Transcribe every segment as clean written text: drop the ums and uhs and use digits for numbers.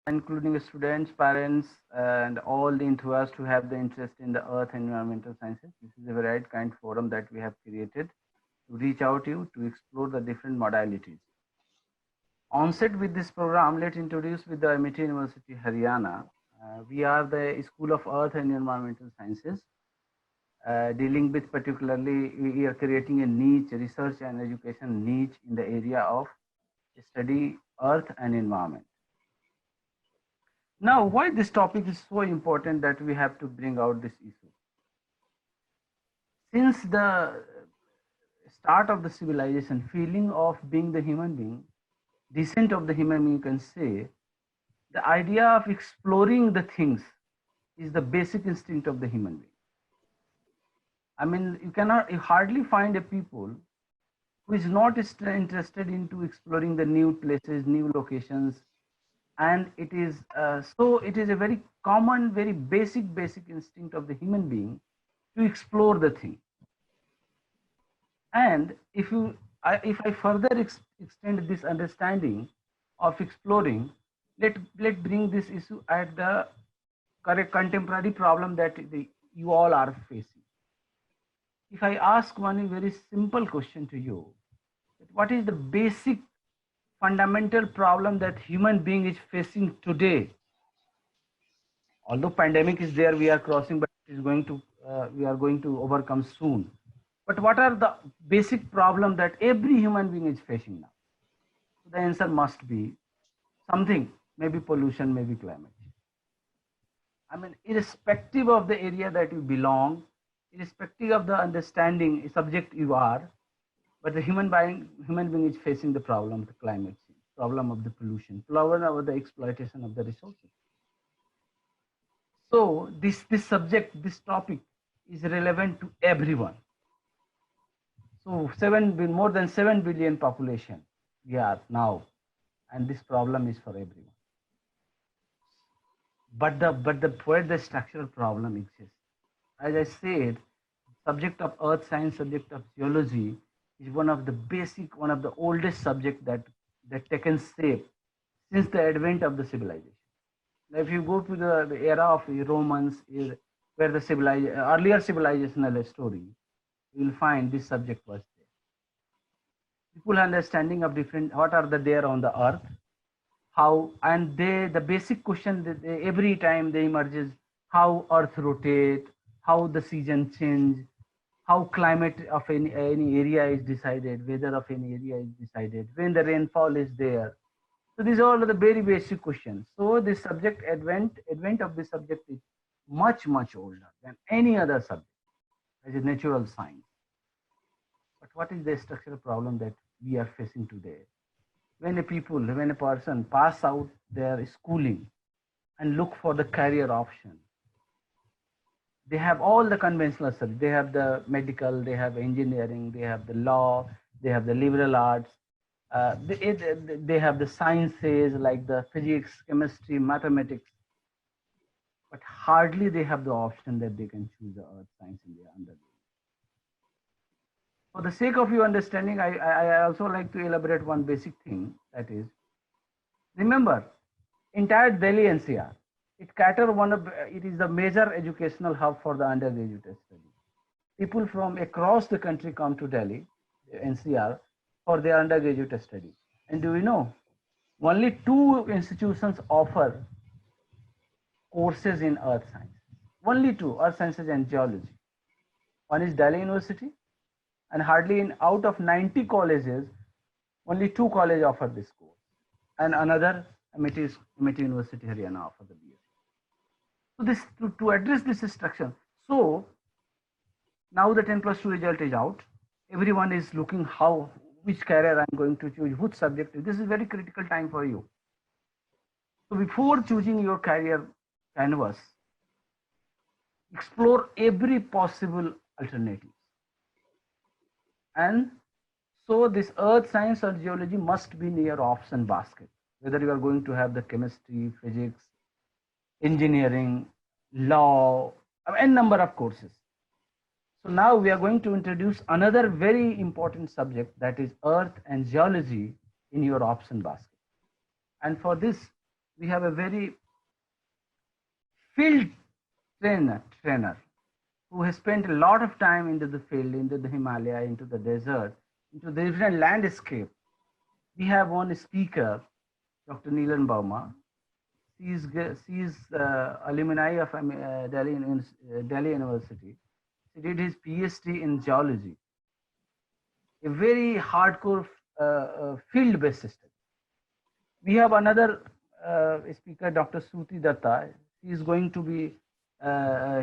including students, parents, and all the enthusiasts who have the interest in the earth and environmental sciences. This is a very kind forum that we have created to reach out to you to explore the different modalities. Onset with this program, let's introduce with the MIT University, Haryana. We are the School of Earth and Environmental Sciences, dealing with particularly, we are creating a niche, research and education niche in the area of study earth and environment. Now, why this topic is so important that we have to bring out this issue? Since the start of the civilization, feeling of being the human being, descent of the human being, you can say, the idea of exploring the things is the basic instinct of the human being. I mean, you hardly find a people who is not interested into exploring the new places, new locations, and it is a very common, very basic instinct of the human being to explore the thing. And if I further extend this understanding of exploring, let bring this issue at the correct contemporary problem that you all are facing. If I ask one very simple question to you, what is the basic fundamental problem that human being is facing today? Although pandemic is there, we are crossing, but it is going to we are going to overcome soon. But what are the basic problem that every human being is facing now? The answer must be something, maybe pollution, maybe climate change. I mean, irrespective of the area that you belong, irrespective of the understanding subject you are, but the human being is facing the problem of the climate change, problem of the pollution, problem of the exploitation of the resources. So this subject, this topic is relevant to everyone. So more than 7 billion population we are now, and this problem is for everyone. But where the structural problem exists, as I said, subject of earth science, subject of geology is one of the basic, one of the oldest subject that taken shape since the advent of the civilization. Now, if you go to the era of the Romans, where the earlier civilizational story, you will find this subject was there. People understanding of different what are the there on the earth, how, and the basic question that every time they emerges, how earth rotate, how the season change, how climate of any area is decided, weather of any area is decided, when the rainfall is there. So these are all the very basic questions. So this subject advent of this subject is much older than any other subject as a natural science. But what is the structural problem that we are facing today? When a person pass out their schooling and look for the career option, they have all the conventional subjects. They have the medical, they have engineering, they have the law, they have the liberal arts, they have the sciences like the physics, chemistry, mathematics, but hardly they have the option that they can choose the earth science in their undergrad. For the sake of your understanding, I also like to elaborate one basic thing, that is, remember, entire Delhi NCR, it is the major educational hub for the undergraduate study. People from across the country come to Delhi, NCR, for their undergraduate study. And do you know, only two institutions offer courses in earth science. Only two, earth sciences and geology. One is Delhi University, and hardly out of 90 colleges, only two colleges offer this course. And another, MIT University, Haryana, offer the BSc. So to address this structure, so now the 10+2 result is out. Everyone is looking which career I'm going to choose, which subject. This is very critical time for you. So before choosing your career canvas, explore every possible alternative. And so this earth science or geology must be in your option basket, whether you are going to have the chemistry, physics, engineering, law, n number of courses. So now we are going to introduce another very important subject, that is earth and geology in your option basket. And for this, we have a very field trainer who has spent a lot of time into the field, into the Himalaya, into the desert, into the different landscape. We have one speaker, Dr. Neelan Bauma. She is alumni of Delhi University. He did his PhD in geology, a very hardcore field-based system. We have another speaker, Dr. Suti Datta. She is going to be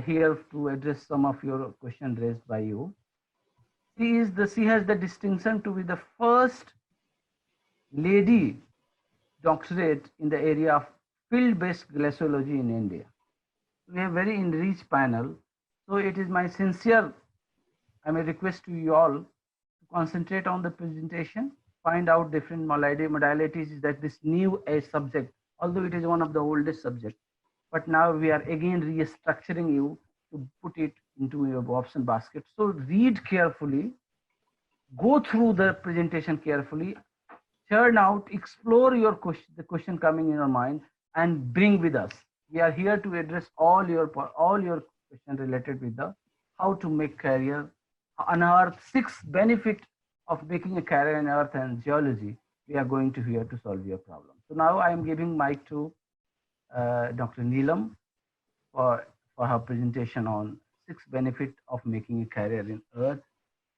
here to address some of your questions raised by you. She has the distinction to be the first lady doctorate in the area of field-based glaciology in India. We have very enriched panel. So it is my sincere, request to you all to concentrate on the presentation, find out different modalities that this new subject, although it is one of the oldest subjects, but now we are again restructuring you to put it into your option basket. So read carefully, go through the presentation carefully, churn out, explore your question, the question coming in your mind, and bring with us. We are here to address all your questions related with the how to make career, unearth 6 benefit of making a career in earth and geology. We are going to here to solve your problem. So now I am giving mic to Dr. Neelam for her presentation on 6 benefit of making a career in earth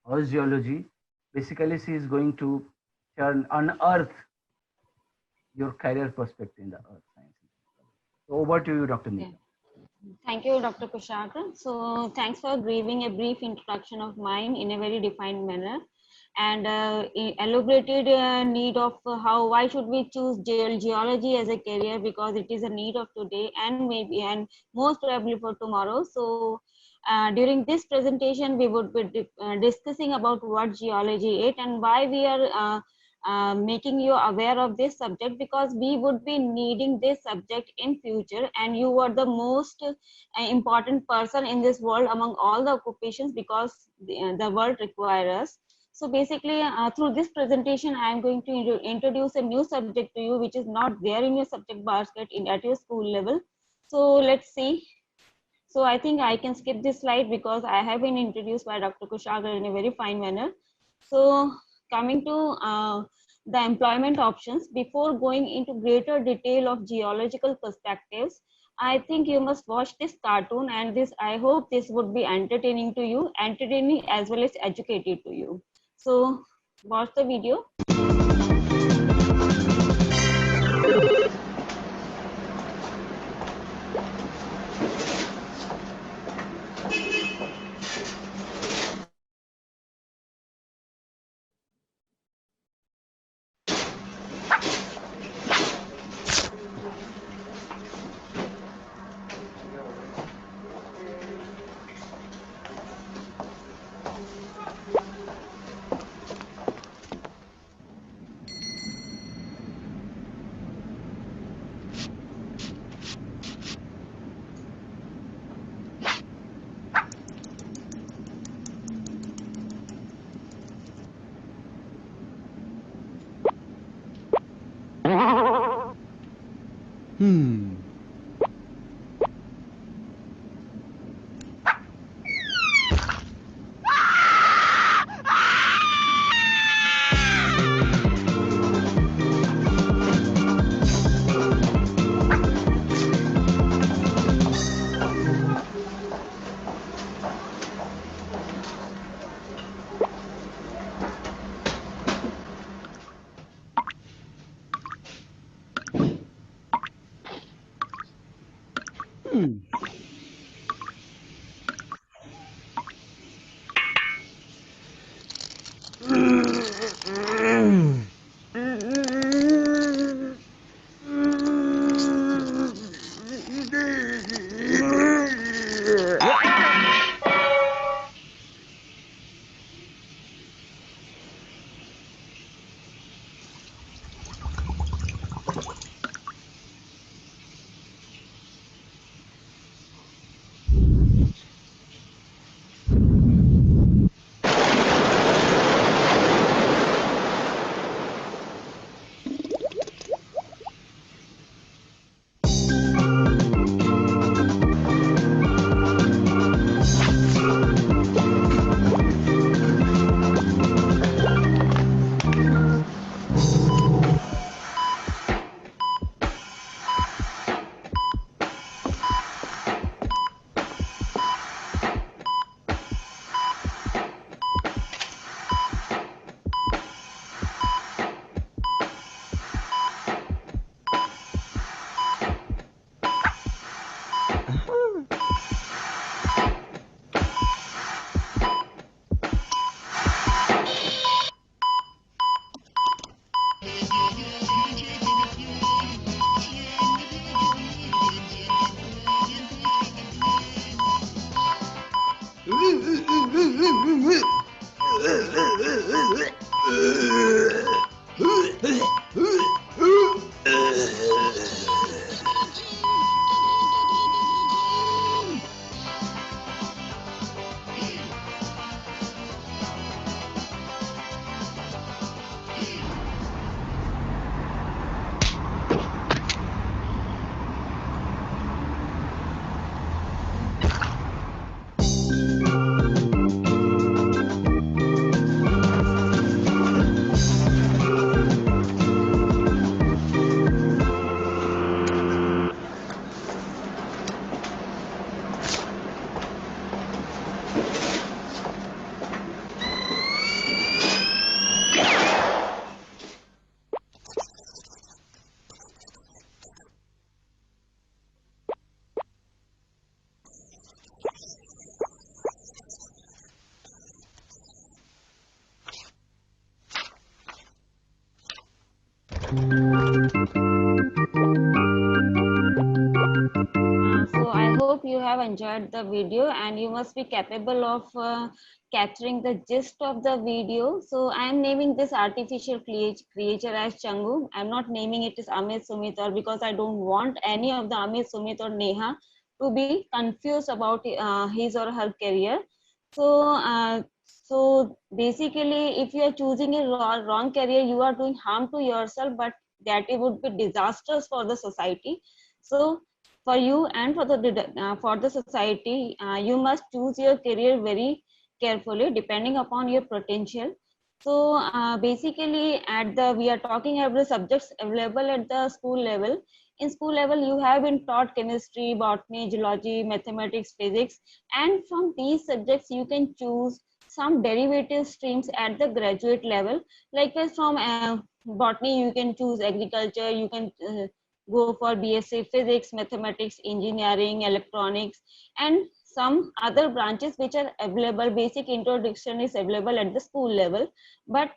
or geology. Basically, she is going to unearth your career perspective in the earth sciences. So over to you, Dr. Neelam. Thank you, Dr. Kushagra. So thanks for giving a brief introduction of mine in a very defined manner and elaborated need of why should we choose geology as a career, because it is a need of today and maybe and most probably for tomorrow. So during this presentation, we would be discussing about what geology is and why we are making you aware of this subject, because we would be needing this subject in future, and you are the most important person in this world among all the occupations, because the world requires us. So basically through this presentation I am going to introduce a new subject to you which is not there in your subject basket at your school level. So let's see. So I think I can skip this slide because I have been introduced by Dr. Kushagra in a very fine manner. So coming to the employment options, before going into greater detail of geological perspectives, I think you must watch this cartoon, and this, I hope this would be entertaining to you, entertaining as well as educative to you. So watch the video. So I hope you have enjoyed the video and you must be capable of capturing the gist of the video. So I am naming this artificial creature as Changu. I'm not naming it as Amit Sumit, or because I don't want any of the Amit Sumit or Neha to be confused about his or her career. So basically, if you are choosing a wrong career, you are doing harm to yourself, but that it would be disastrous for the society. So for you and for the society, you must choose your career very carefully depending upon your potential. So basically, at the we are talking about the subjects available at the school level. In school level, you have been taught chemistry, botany, geology, mathematics, physics, and from these subjects you can choose some derivative streams at the graduate level. Likewise, from botany you can choose agriculture, you can go for BSc physics, mathematics, engineering, electronics, and some other branches which are available. Basic introduction is available at the school level, but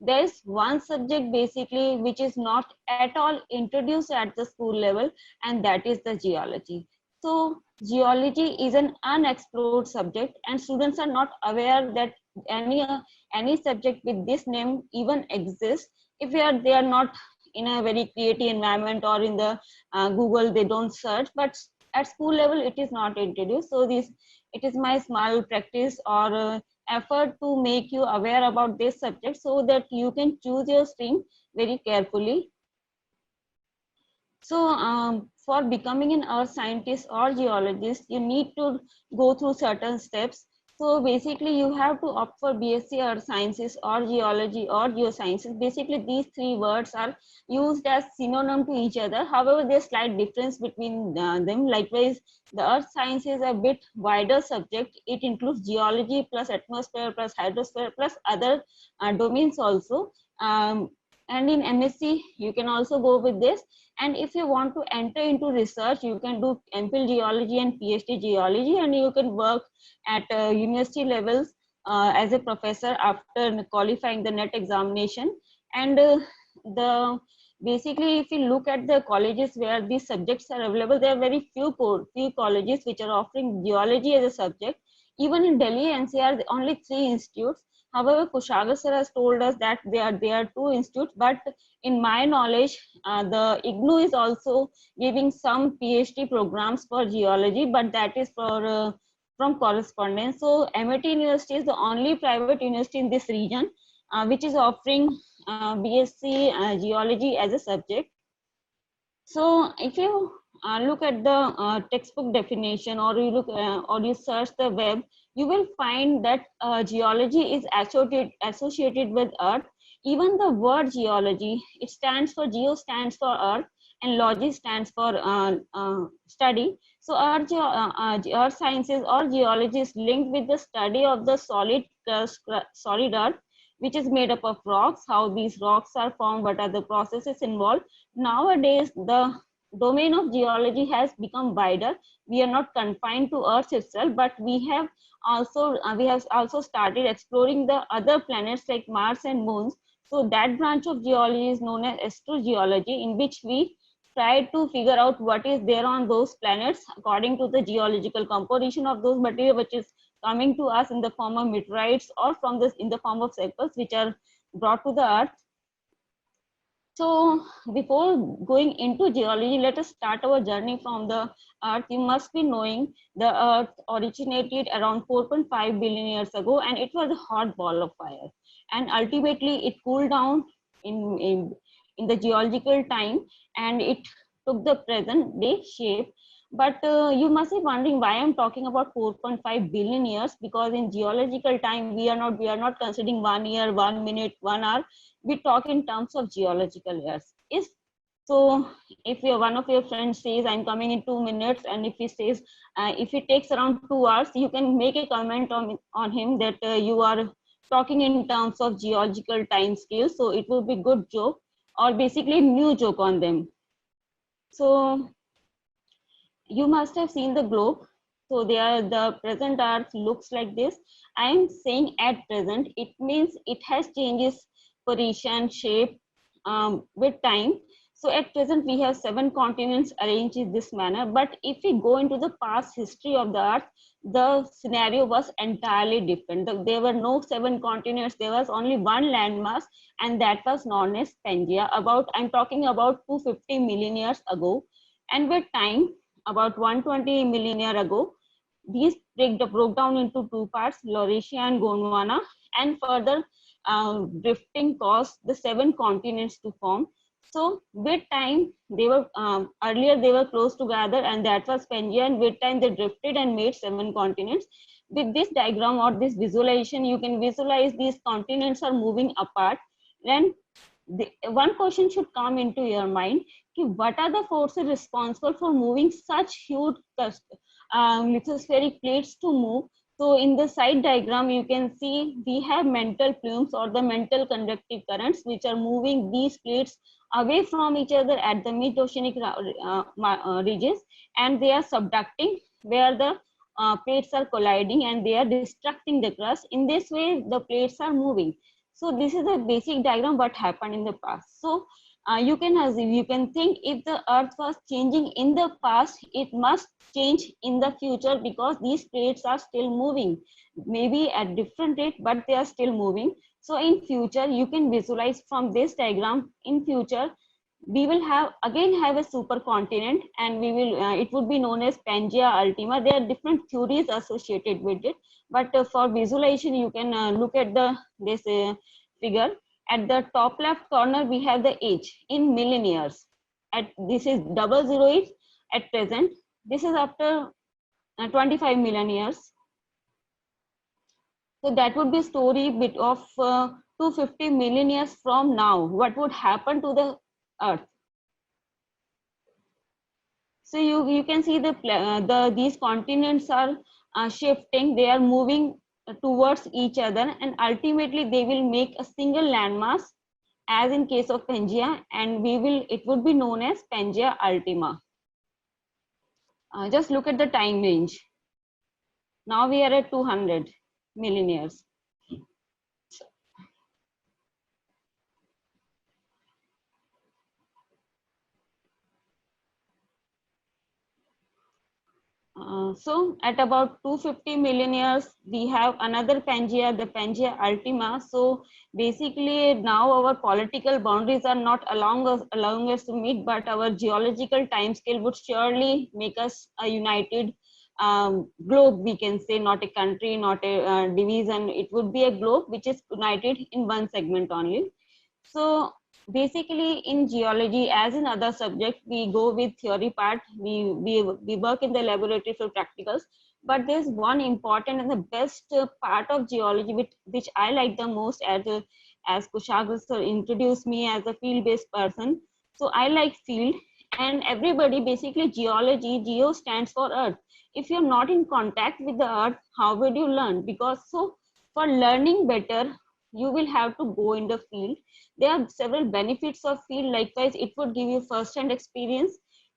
there is one subject basically which is not at all introduced at the school level, and that is the geology. So geology is an unexplored subject, and students are not aware that any subject with this name even exists. If they are not in a very creative environment, or in the Google they don't search, but at school level it is not introduced. So this, it is my small practice or effort to make you aware about this subject so that you can choose your stream very carefully. So for becoming an earth scientist or geologist, you need to go through certain steps. So basically you have to opt for BSc Earth Sciences or Geology or Geosciences. Basically these three words are used as synonym to each other. However, there's slight difference between them. Likewise, the Earth Science is a bit wider subject. It includes geology plus atmosphere plus hydrosphere plus other domains also. And in MSc, you can also go with this. And if you want to enter into research, you can do MPhil geology and PhD geology, and you can work at university levels as a professor after qualifying the NET examination. And the basically, if you look at the colleges where these subjects are available, there are very few colleges which are offering geology as a subject. Even in Delhi NCR, only 3 institutes. However, Kushagar sir has told us that there are 2 institutes, but in my knowledge, the IGNOU is also giving some PhD programs for geology, but that is for from correspondence. So MIT University is the only private university in this region which is offering BSc geology as a subject. So if you look at the textbook definition, or you look or you search the web, you will find that geology is associated with earth. Even the word geology, it stands for geo stands for earth, and logy stands for study. So earth sciences or geology is linked with the study of the solid earth, which is made up of rocks, how these rocks are formed, what are the processes involved. Nowadays, the domain of geology has become wider. We are not confined to Earth itself, but we have also started exploring the other planets like Mars and moons. So that branch of geology is known as astrogeology, in which we try to figure out what is there on those planets according to the geological composition of those material, which is coming to us in the form of meteorites or from this in the form of samples which are brought to the earth. So before going into geology, let us start our journey from the earth. You must be knowing the earth originated around 4.5 billion years ago, and it was a hot ball of fire, and ultimately it cooled down in the geological time, and it took the present day shape. But you must be wondering why I'm talking about 4.5 billion years, because in geological time we are not considering 1 year, 1 minute, 1 hour. We talk in terms of geological years. Is so if one of your friends says I'm coming in 2 minutes, and if he says if it takes around 2 hours, you can make a comment on him that you are talking in terms of geological time scale. So it will be good joke, or basically new joke on them. So you must have seen the globe. So the present earth looks like this. I am saying at present, it means it has changes position, shape, with time. So at present we have 7 continents arranged in this manner, but if we go into the past history of the earth, the scenario was entirely different. There were no 7 continents, there was only one landmass, and that was known as Pangaea. I'm talking about 250 million years ago. And with time, about 120 million years ago, these broke down into 2 parts, Laurasia and Gondwana, and further drifting caused the 7 continents to form. So with time, they were earlier they were close together, and that was Pangaea. And with time, they drifted and made 7 continents. With this diagram or this visualization, you can visualize these continents are moving apart. Then one question should come into your mind: what are the forces responsible for moving such huge lithospheric plates to move? So in the side diagram, you can see we have mantle plumes or the mantle conductive currents, which are moving these plates away from each other at the mid-oceanic regions, and they are subducting where the plates are colliding, and they are destructing the crust. In this way, the plates are moving. So this is a basic diagram what happened in the past. So you can assume, you can think, if the earth was changing in the past, it must change in the future, because these plates are still moving, maybe at different rate, but they are still moving. So in future, you can visualize from this diagram, in future we will have a supercontinent, and we will it would be known as Pangaea Ultima. There are different theories associated with it, but for visualization, you can look at this figure. At the top left corner, we have the age in million years. This is 008 at present. This is after 25 million years. So that would be a story bit of 250 million years from now. What would happen to the Earth? So you can see these continents are shifting. They are moving towards each other, and ultimately they will make a single landmass, as in case of Pangaea, and it would be known as Pangaea Ultima. Just look at the time range. Now we are at 200 million years. So at about 250 million years, we have another Pangaea, the Pangaea Ultima. So basically now our political boundaries are not allowing us to meet, but our geological timescale would surely make us a united globe, we can say, not a country, not a division. It would be a globe which is united in one segment only. So basically in geology, as in other subjects, we go with theory part, we work in the laboratory for practicals, but there's one important and the best part of geology which I like the most, as Kushagra sir introduced me as a field-based person. So I like field, and everybody, basically geology, geo stands for earth. If you're not in contact with the earth, how would you learn? Because so for learning better, you will have to go in the field. There are several benefits of field. Likewise, it would give you first-hand experience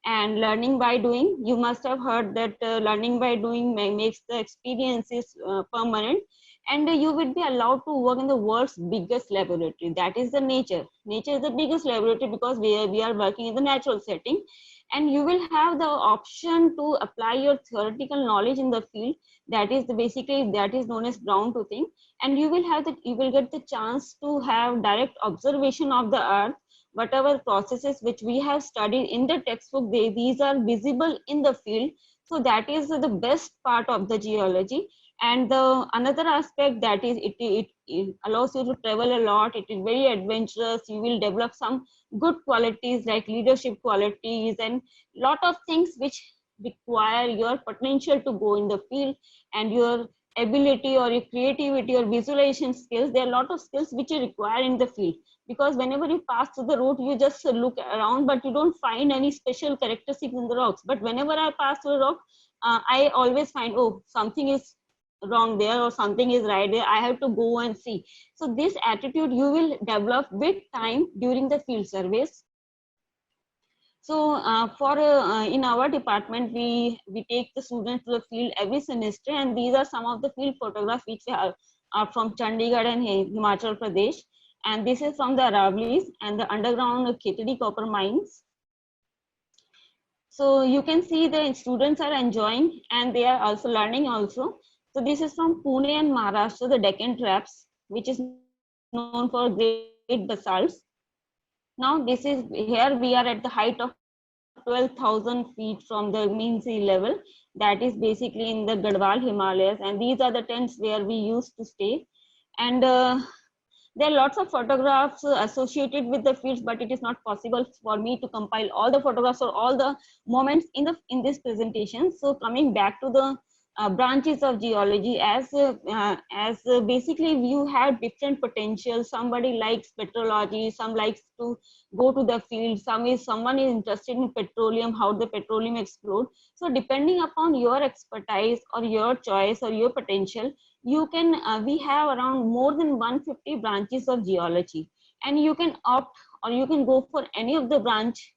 and learning by doing. You must have heard that learning by doing makes the experiences permanent, and you will be allowed to work in the world's biggest laboratory. That is the nature. Nature is the biggest laboratory, because we are working in the natural setting, and you will have the option to apply your theoretical knowledge in the field. That is basically that is known as ground truthing, and you will get the chance to have direct observation of the earth. Whatever processes which we have studied in the textbook, these are visible in the field. So that is the best part of the geology. And the another aspect, that is it allows you to travel a lot. It is very adventurous. You will develop some good qualities like leadership qualities and lot of things which require your potential to go in the field, and your ability or your creativity or visualization skills. There are a lot of skills which you require in the field, because whenever you pass through the route, you just look around, but you don't find any special characteristics in the rocks. But whenever I pass through a rock, I always find, oh, something is wrong there or something is right there, I have to go and see. So this attitude you will develop with time during the field surveys. So in our department, we take the students to the field every semester, and these are some of the field photographs which are from Chandigarh and Himachal Pradesh. and this is from the Aravallis and the underground Khetri copper mines. So you can see the students are enjoying and they are also learning also. So this is from Pune and Maharashtra, the Deccan Traps, which is known for great basalts. Now this is, here we are at the height of 12,000 feet from the mean sea level. That is basically in the Gadwal Himalayas, and these are the tents where we used to stay. And there are lots of photographs associated with the fields, but it is not possible for me to compile all the photographs or all the moments in this presentation. So coming back to the branches of geology, as basically you have different potentials. Somebody likes petrology, some likes to go to the field, someone is interested in petroleum, how the petroleum explode. So depending upon your expertise or your choice or your potential, you can we have around more than 150 branches of geology, and you can opt or you can go for any of the branch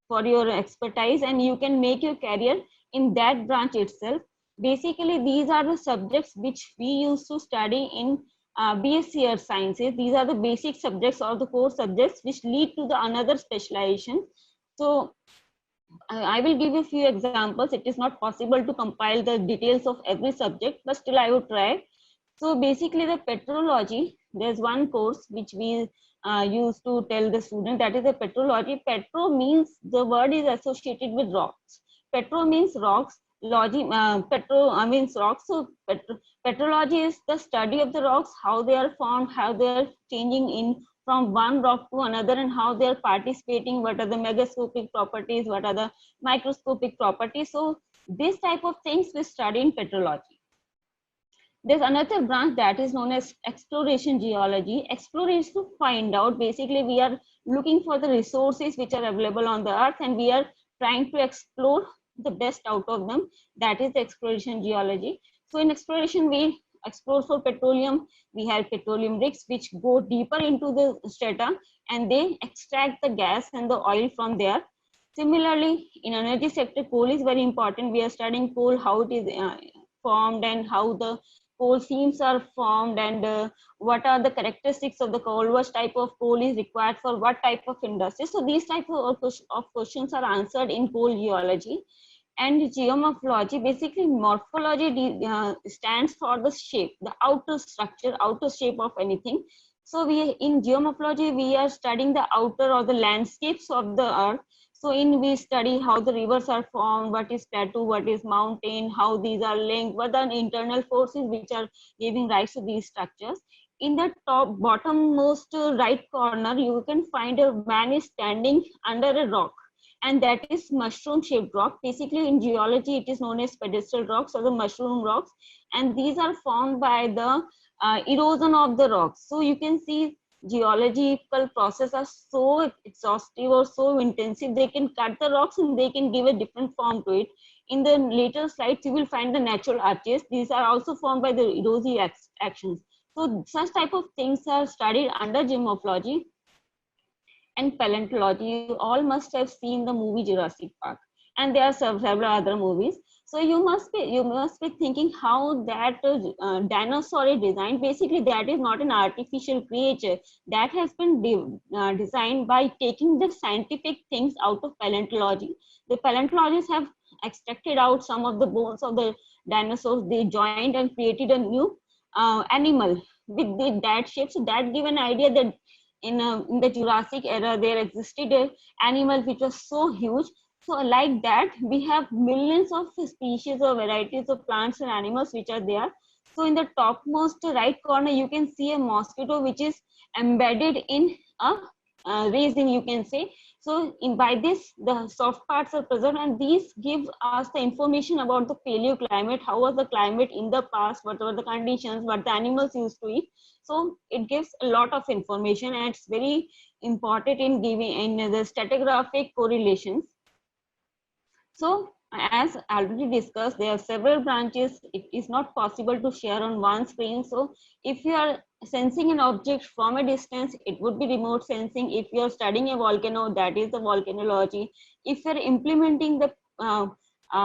for your expertise, and you can make your career in that branch itself. Basically these are the subjects which we used to study in BSc Earth Sciences. These are the basic subjects or the core subjects which lead to the another specialization. So I will give you a few examples. It is not possible to compile the details of every subject, but still I would try. So basically the petrology, there's one course which we used to tell the student, that is the petrology. Petro means the word is associated with rocks. Petro means rocks. Means rocks. So petrology is the study of the rocks, how they are formed, how they are changing in from one rock to another, and how they are participating, what are the megascopic properties, what are the microscopic properties. So this type of things we study in petrology. There's another branch that is known as exploration geology. Exploration to find out, basically we are looking for the resources which are available on the earth, and we are trying to explore the best out of them. That is the exploration geology. So in exploration, we explore for petroleum. We have petroleum rigs which go deeper into the strata, and they extract the gas and the oil from there. Similarly, in energy sector, coal is very important. We are studying coal, how it is formed, and how the coal seams are formed, and what are the characteristics of the coal, what type of coal is required for what type of industry. So these type of questions are answered in coal geology. And geomorphology, basically morphology stands for the shape, the outer structure, outer shape of anything. So we in geomorphology, we are studying the outer or the landscapes of the earth. So we study how the rivers are formed, what is plateau, what is mountain, how these are linked, what are the internal forces which are giving rise to these structures. In the top bottommost right corner, you can find a man is standing under a rock, and that is mushroom shaped rock. Basically in geology, it is known as pedestal rocks or the mushroom rocks, and these are formed by the erosion of the rocks. So you can see geological process are so exhaustive or so intensive, they can cut the rocks and they can give a different form to it. In the later slides, you will find the natural arches. These are also formed by the erosive actions. So such type of things are studied under geomorphology. And paleontology, you all must have seen the movie Jurassic Park, and there are several other movies. So you must be thinking how that dinosaur is designed. Basically that is not an artificial creature, that has been designed by taking the scientific things out of paleontology. The paleontologists have extracted out some of the bones of the dinosaurs, they joined and created a new animal with that shape. So that give an idea that in the Jurassic era, there existed an animal which was so huge. So like that, we have millions of species or varieties of plants and animals which are there. So in the topmost right corner, you can see a mosquito which is embedded in a resin, you can say. So by this, the soft parts are preserved, and these give us the information about the paleoclimate, how was the climate in the past, what were the conditions, what the animals used to eat. So it gives a lot of information, and it's very important in giving in the stratigraphic correlations. So as already discussed, there are several branches. It is not possible to share on one screen. So if you are sensing an object from a distance, it would be remote sensing. If you are studying a volcano, that is the volcanology. If you are implementing the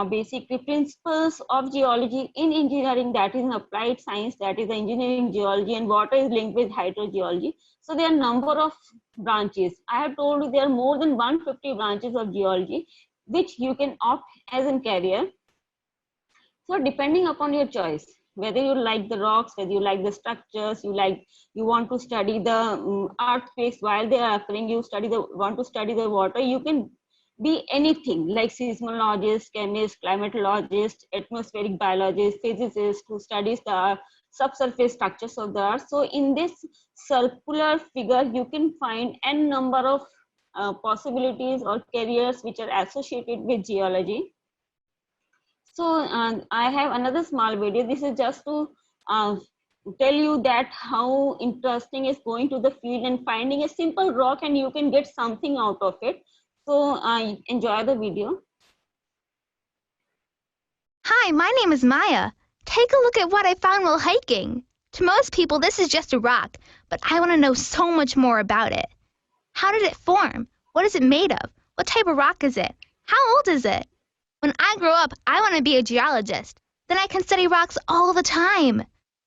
basically principles of geology in engineering, that is an applied science, that is engineering geology, and water is linked with hydrogeology. So there are number of branches. I have told you there are more than 150 branches of geology which you can opt as a career. So depending upon your choice, whether you like the rocks, whether you like the structures, you want to study the earthquakes while they are occurring, want to study the water, you can be anything like seismologist, chemist, climatologist, atmospheric biologist, physicist who studies the subsurface structures of the earth. So in this circular figure, you can find n number of possibilities or careers which are associated with geology. So I have another small video. This is just to tell you that how interesting is going to the field and finding a simple rock and you can get something out of it. So enjoy the video. Hi, my name is Maya. Take a look at what I found while hiking. To most people, this is just a rock, but I want to know so much more about it. How did it form? What is it made of? What type of rock is it? How old is it? When I grow up, I want to be a geologist. Then I can study rocks all the time.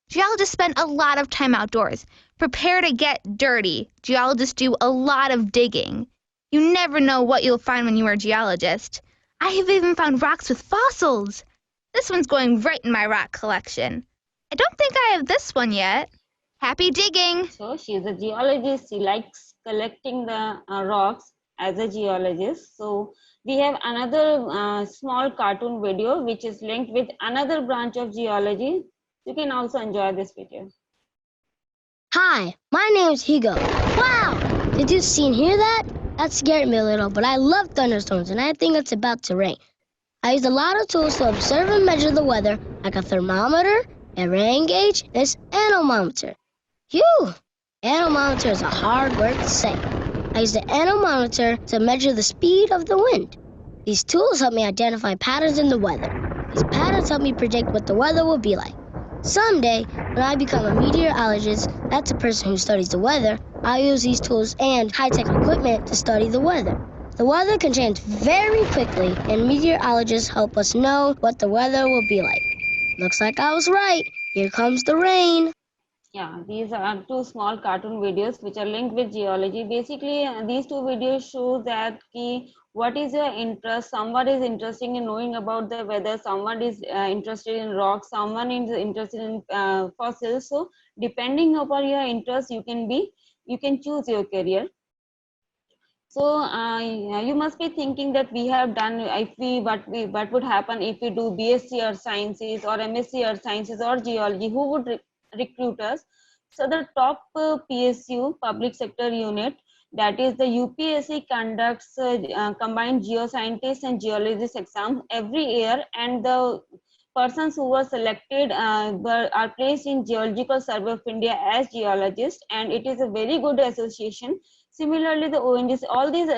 Geologists spend a lot of time outdoors. Prepare to get dirty. Geologists do a lot of digging. You never know what you'll find when you are a geologist. I have even found rocks with fossils. This one's going right in my rock collection. I don't think I have this one yet. Happy digging! So she's a geologist. She likes collecting the rocks as a geologist. So we have another small cartoon video which is linked with another branch of geology. You can also enjoy this video. Hi, my name is Hugo. Wow! Did you see and hear that? That scared me a little, but I love thunderstorms and I think it's about to rain. I used a lot of tools to observe and measure the weather, like a thermometer, a rain gauge, and this anemometer. Phew! Anemometer is a hard word to say. I used the anemometer to measure the speed of the wind. These tools help me identify patterns in the weather. These patterns help me predict what the weather will be like. Someday, when I become a meteorologist, that's a person who studies the weather, I'll use these tools and high-tech equipment to study the weather. The weather can change very quickly, and meteorologists help us know what the weather will be like. Looks like I was right. Here comes the rain. Yeah, these are two small cartoon videos which are linked with geology. Basically, these two videos show that what is your interest. Someone is interested in knowing about the weather. Someone is interested in rocks. Someone is interested in fossils. So depending upon your interest, you can choose your career. So you must be thinking that we have done what would happen if we do BSc Earth Sciences or MSc Earth Sciences or Geology? Who would recruit us? So the top PSU, public sector unit, that is the UPSC, conducts combined geoscientists and geologists exams every year, and the persons who were selected are placed in Geological Survey of India as geologists, and it is a very good association. Similarly, the ONGC, all these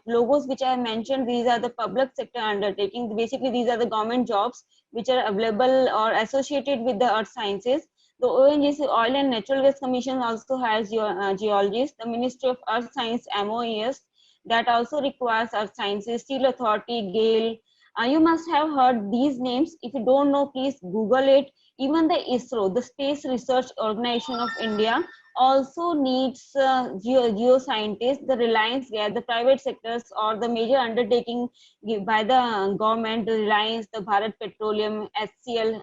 logos which I have mentioned, these are the public sector undertakings. Basically, these are the government jobs which are available or associated with the earth sciences. The ONGC, Oil and Natural Gas Commission, also has geologists. The Ministry of Earth Science, MOES, that also requires earth sciences. Steel Authority, GAIL. You must have heard these names. If you don't know, please Google it. Even the ISRO, the Space Research Organization of India, also needs geoscientists. The Reliance Gas, the private sectors or the major undertaking by the government, the Reliance, the Bharat Petroleum, HCL,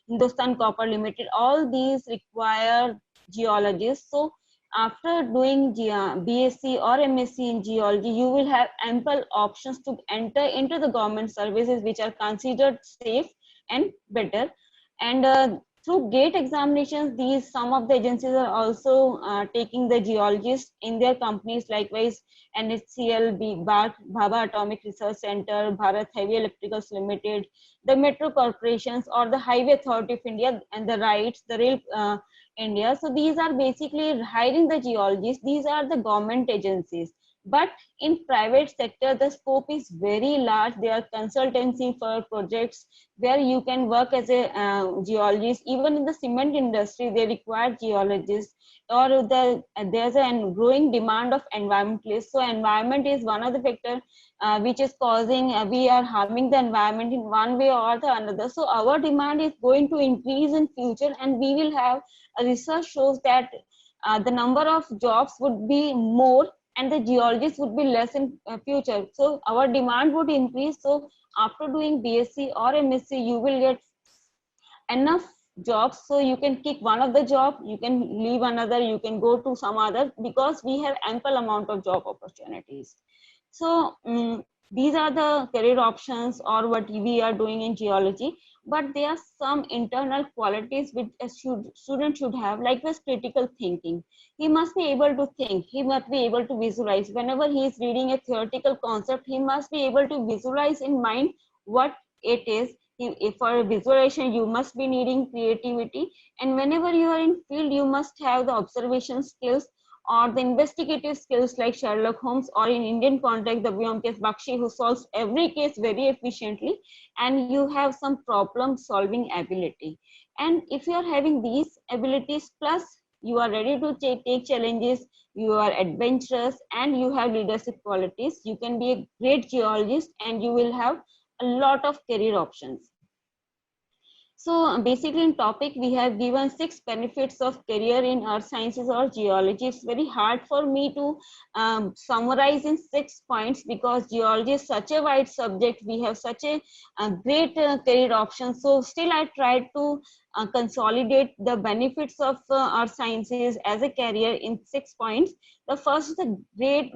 Hindustan Copper Limited, all these require geologists. So after doing BSc or MSc in geology, you will have ample options to enter into the government services which are considered safe and better. And through GATE examinations, some of the agencies are also taking the geologists in their companies. Likewise, NHCL, Bhabha Atomic Research Center, Bharat Heavy Electricals Limited, the metro corporations, or the Highway Authority of India, and the RITES, the Rail India. So these are basically hiring the geologists. These are the government agencies. But in private sector, the scope is very large. There are consultancy for projects where you can work as a geologist. Even in the cement industry, they require geologists, or there's a growing demand of environmentalists. So environment is one of the factor which is causing, we are harming the environment in one way or the another. So our demand is going to increase in future, and we will have, research shows that the number of jobs would be more and the geologists would be less in future. So our demand would increase. So after doing BSc or MSc, you will get enough jobs, so you can kick one of the job, you can leave another, you can go to some other, because we have ample amount of job opportunities. So these are the career options or what we are doing in geology. But there are some internal qualities which a student should have, like this critical thinking. He must be able to think, he must be able to visualize. Whenever he is reading a theoretical concept, he must be able to visualize in mind what it is. If for visualization, you must be needing creativity. And whenever you are in field, you must have the observation skills or the investigative skills like Sherlock Holmes, or in Indian context, the Vyomkesh Bakshi, who solves every case very efficiently, and you have some problem solving ability. And if you are having these abilities, plus you are ready to take challenges, you are adventurous, and you have leadership qualities, you can be a great geologist, and you will have a lot of career options. So basically in topic, we have given 6 benefits of career in earth sciences or geology. It's very hard for me to summarize in 6 points, because geology is such a wide subject. We have such a great career options. So still I tried to consolidate the benefits of earth sciences as a career in 6 points. The first is the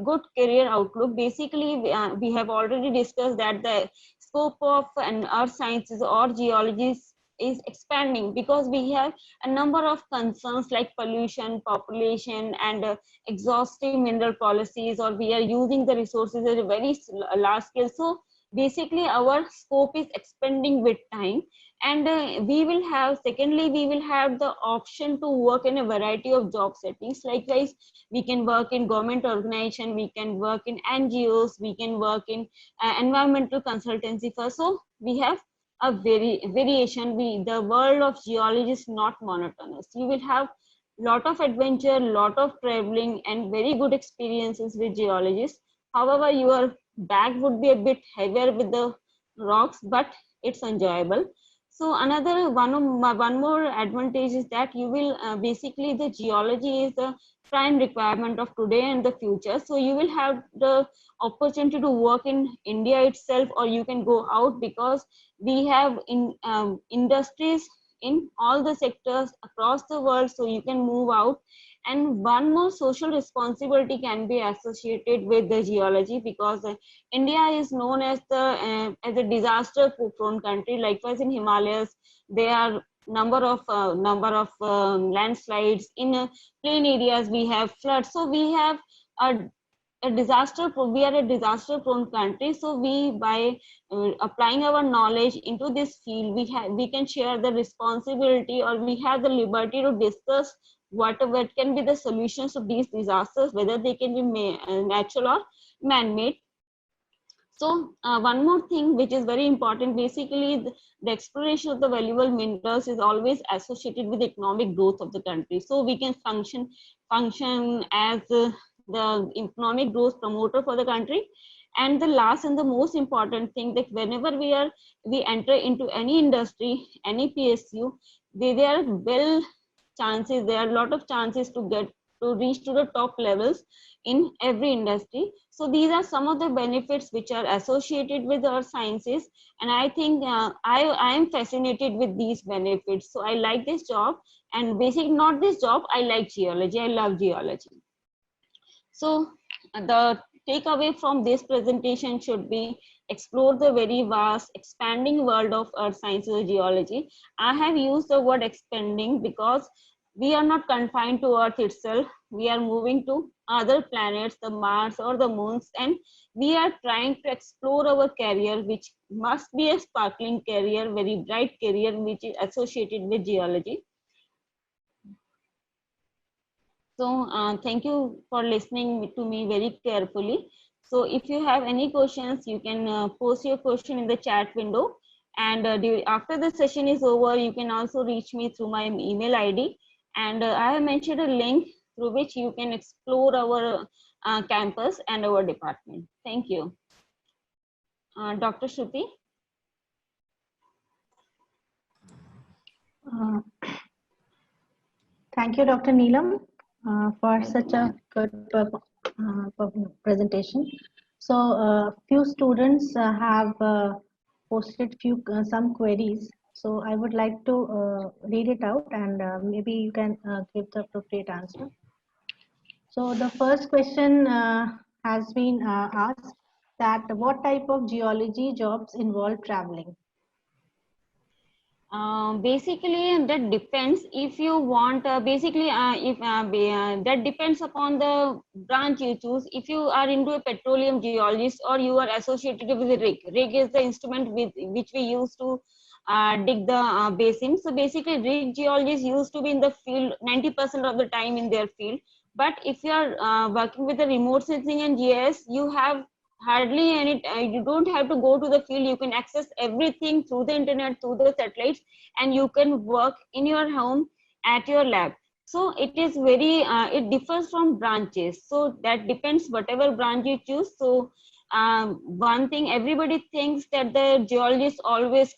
good career outlook. Basically, we have already discussed that the scope of an earth sciences or geology is expanding, because we have a number of concerns like pollution, population, and exhaustive mineral policies, or we are using the resources at a very large scale. So basically our scope is expanding with time. And we will have, secondly, we will have the option to work in a variety of job settings. Likewise, we can work in government organization, we can work in NGOs, we can work in environmental consultancy first. So we have a variation. The world of geology is not monotonous. You will have lot of adventure, lot of traveling, and very good experiences with geologists. However, your bag would be a bit heavier with the rocks, but it's enjoyable. So another one more advantage is that you will basically, the geology is the prime requirement of today and the future. So you will have the opportunity to work in India itself, or you can go out, because we have in industries in all the sectors across the world, so you can move out. And one more social responsibility can be associated with the geology, because India is known as a disaster prone country. Likewise, in Himalayas there are number of landslides. In plain areas we have floods. So we have we are a disaster prone country. So we, by applying our knowledge into this field, we can share the responsibility, or we have the liberty to discuss what can be the solutions of these disasters, whether they can be natural or man-made. So one more thing which is very important, basically the exploration of the valuable minerals is always associated with the economic growth of the country. So we can function as the economic growth promoter for the country. And the last and the most important thing, that whenever we enter into any industry, any PSU, there are a lot of chances to reach to the top levels in every industry. So these are some of the benefits which are associated with our sciences, and I think I am fascinated with these benefits. So I like this job, and basically not this job, I like geology. I love geology. So the takeaway from this presentation should be explore the very vast expanding world of earth sciences or geology. I have used the word expanding because we are not confined to earth itself. We are moving to other planets, the Mars or the moons, and we are trying to explore our career, which must be a sparkling career, very bright career, which is associated with geology. So thank you for listening to me very carefully. So if you have any questions, you can post your question in the chat window. And after the session is over, you can also reach me through my email ID. And I have mentioned a link through which you can explore our campus and our department. Thank you. Dr. Shruti? Thank you, Dr. Neelam, for such a good presentation. So, few students have posted some queries. So, I would like to read it out, and maybe you can give the appropriate answer. So, the first question has been asked that what type of geology jobs involve traveling? Basically that depends if you want that depends upon the branch you choose. If you are into a petroleum geologist or you are associated with a rig is the instrument with which we use to dig the basin. So basically rig geologists used to be in the field 90% of the time in their field. But if you are working with the remote sensing and GIS, you have hardly any you don't have to go to the field. You can access everything through the internet, through the satellites, and you can work in your home at your lab. So it is very it differs from branches, so that depends whatever branch you choose. So one thing, everybody thinks that the geologists always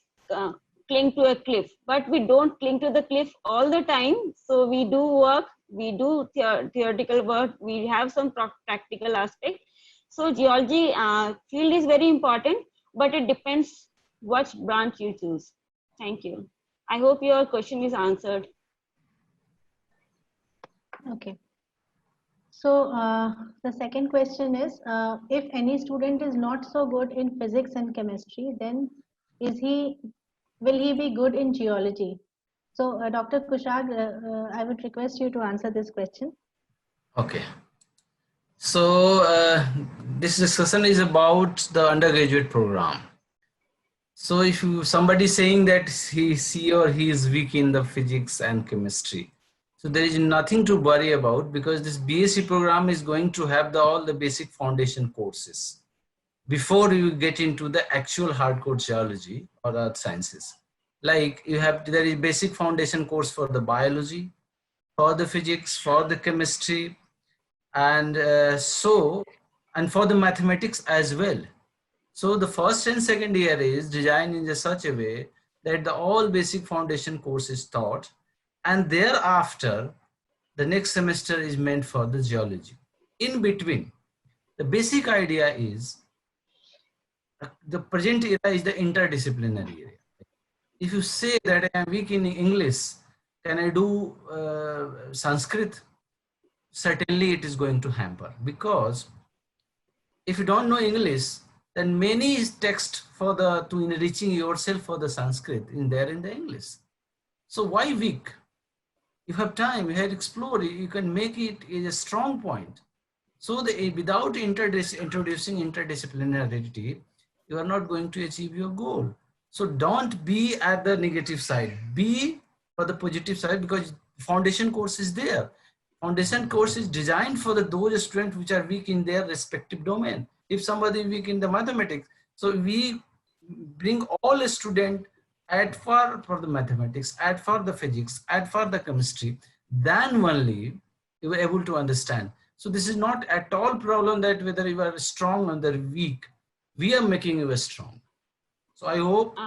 cling to a cliff, but we don't cling to the cliff all the time. So we do work, we do theoretical work, we have some practical aspect. So geology field is very important, but it depends which branch you choose. Thank you. I hope your question is answered. Okay. So the second question is, if any student is not so good in physics and chemistry, then will he be good in geology? So Dr. Kushag, I would request you to answer this question. Okay. So this discussion is about the undergraduate program. So if somebody saying that he or he is weak in the physics and chemistry, so there is nothing to worry about, because this BSc program is going to have all the basic foundation courses before you get into the actual hardcore geology or earth sciences. Like there is basic foundation course for the biology, for the physics, for the chemistry, and and for the mathematics as well. So the first and second year is designed in such a way that the all basic foundation course is taught, and thereafter the next semester is meant for the geology. In between, the basic idea is the present era is the interdisciplinary area. If you say that I am weak in English, can I do Sanskrit? Certainly it is going to hamper, because if you don't know English, then many text for to enriching yourself for the Sanskrit in there in the English. So why weak? You have time, you have explored, you can make it a strong point. So without introducing interdisciplinarity, you are not going to achieve your goal. So don't be at the negative side, be for the positive side, because foundation course is there. Foundation course is designed for those students which are weak in their respective domain. If somebody is weak in the mathematics, so we bring all a student at for the mathematics, at for the physics, at for the chemistry, then only you are able to understand. So this is not at all problem that whether you are strong or weak. We are making you strong. So I hope.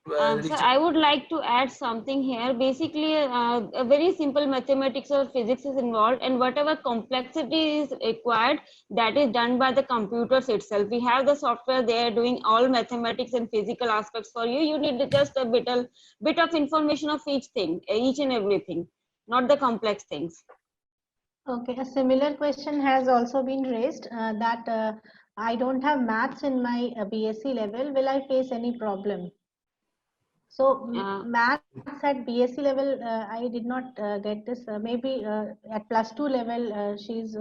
Sir, I would like to add something here. Basically, a very simple mathematics or physics is involved, and whatever complexity is required, that is done by the computers itself. We have the software there doing all mathematics and physical aspects for you. You need just a bit of information of each thing, each and everything, not the complex things. Okay, a similar question has also been raised that I don't have maths in my BSc level. Will I face any problem? So maths at BSc level, I did not get this. Maybe at +2 level, she's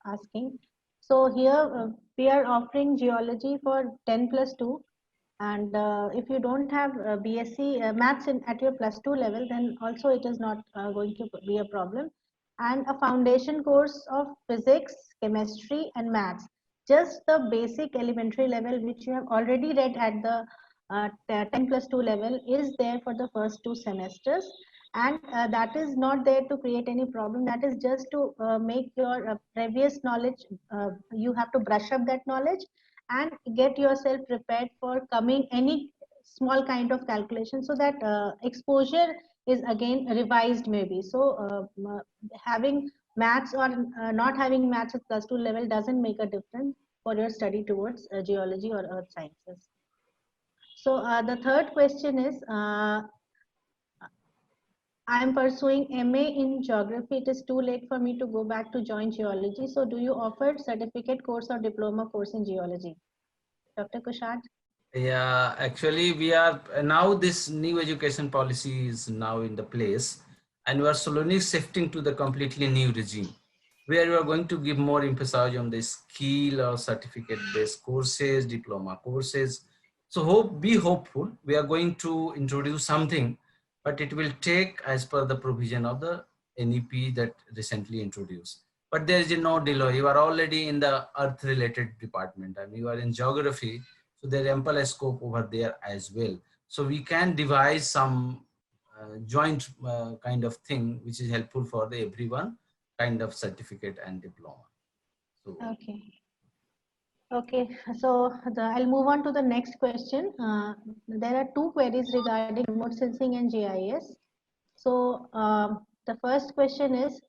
asking. So here we are offering geology for 10+2. And if you don't have BSc maths at your +2 level, then also it is not going to be a problem. and a foundation course of physics, chemistry, and maths. Just the basic elementary level, which you have already read at the 10+2 level, is there for the first 2 semesters. And that is not there to create any problem. That is just to make your previous knowledge, you have to brush up that knowledge and get yourself prepared for coming any small kind of calculation, so that exposure is again revised maybe. So having maths or not having maths at +2 level doesn't make a difference for your study towards geology or earth sciences. So the third question is, I am pursuing MA in geography. It is too late for me to go back to join geology. So do you offer certificate course or diploma course in geology? Dr. Kushad? Yeah, actually we are now, this new education policy is now in the place, and we are slowly shifting to the completely new regime, where we are going to give more emphasis on the skill or certificate based courses, diploma courses. So be hopeful. We are going to introduce something, but it will take as per the provision of the NEP that recently introduced. But there is no delay. You are already in the earth related department, and you are in geography. So there is ample scope over there as well. So we can devise some joint kind of thing, which is helpful for the everyone, kind of certificate and diploma. So, okay. Okay, so I'll move on to the next question. There are 2 queries regarding remote sensing and GIS. So the first question is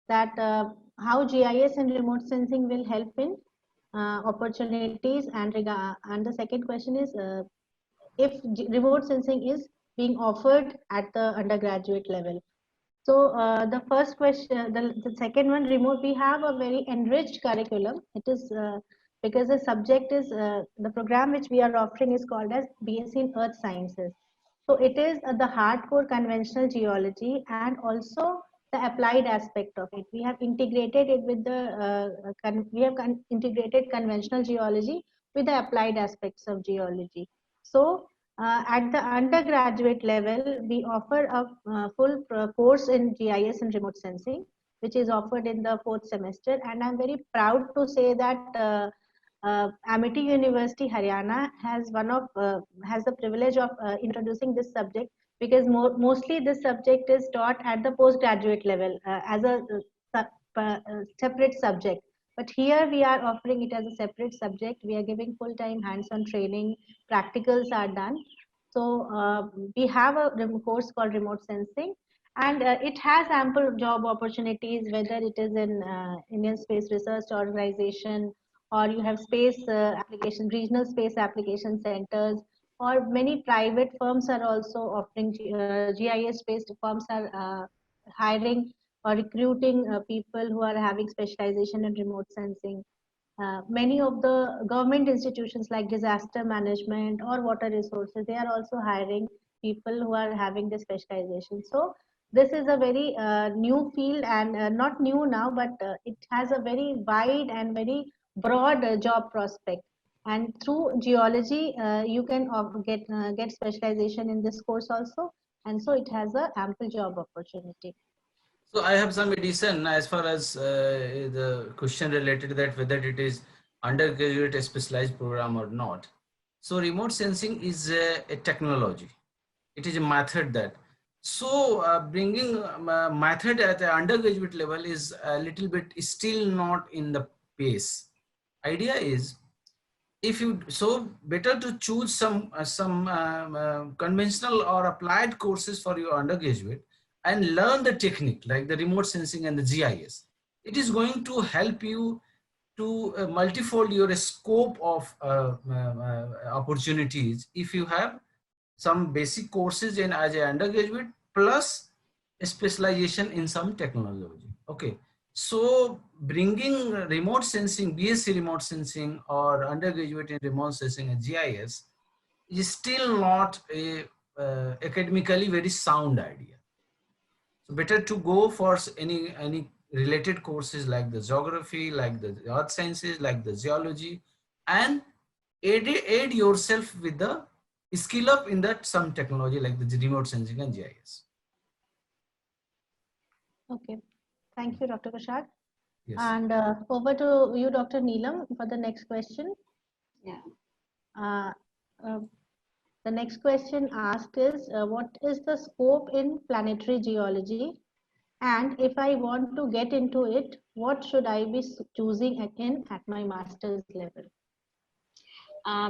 that how GIS and remote sensing will help in opportunities, and the second question is if remote sensing is being offered at the undergraduate level. So the first question, the second one, remote, we have a very enriched curriculum. It is because the subject is, the program which we are offering is called as BSc in Earth Sciences. So it is the hardcore conventional geology and also the applied aspect of it. We have integrated it with the, integrated conventional geology with the applied aspects of geology. So at the undergraduate level, we offer a full course in GIS and remote sensing, which is offered in the 4th semester. And I'm very proud to say that Amity University, Haryana has has the privilege of introducing this subject, because mostly this subject is taught at the postgraduate level as a separate subject. But here we are offering it as a separate subject. We are giving full-time hands-on training, practicals are done. So we have a course called remote sensing, and it has ample job opportunities, whether it is in Indian Space Research Organization, or you have space application, regional space application centers, or many private firms are also offering, GIS-based firms are hiring or recruiting people who are having specialization in remote sensing. Many of the government institutions like disaster management or water resources, they are also hiring people who are having the specialization. So this is a very new field, and not new now, but it has a very wide and very broad job prospect. And through geology, you can get specialization in this course also. And so it has a ample job opportunity. so I have some addition as far as the question related to that, whether it is undergraduate specialized program or not. So remote sensing is a technology. It is a method that. So bringing method at the undergraduate level is a little bit still not in the pace. Idea is, if you, so better to choose some conventional or applied courses for your undergraduate and learn the technique like the remote sensing and the GIS. It is going to help you to multifold your scope of opportunities if you have some basic courses in as an undergraduate plus a specialization in some technology. Okay, so bringing remote sensing, BSc remote sensing or undergraduate in remote sensing and GIS is still not a academically very sound idea. So better to go for any related courses like the geography, like the earth sciences, like the geology, and aid yourself with the skill up in that some technology like the remote sensing and GIS. Okay, Thank you, Dr. Kushag. Yes. And over to you, Dr. Neelam, for the next question. Yeah. The next question asked is, what is the scope in planetary geology? And if I want to get into it, what should I be choosing at my master's level?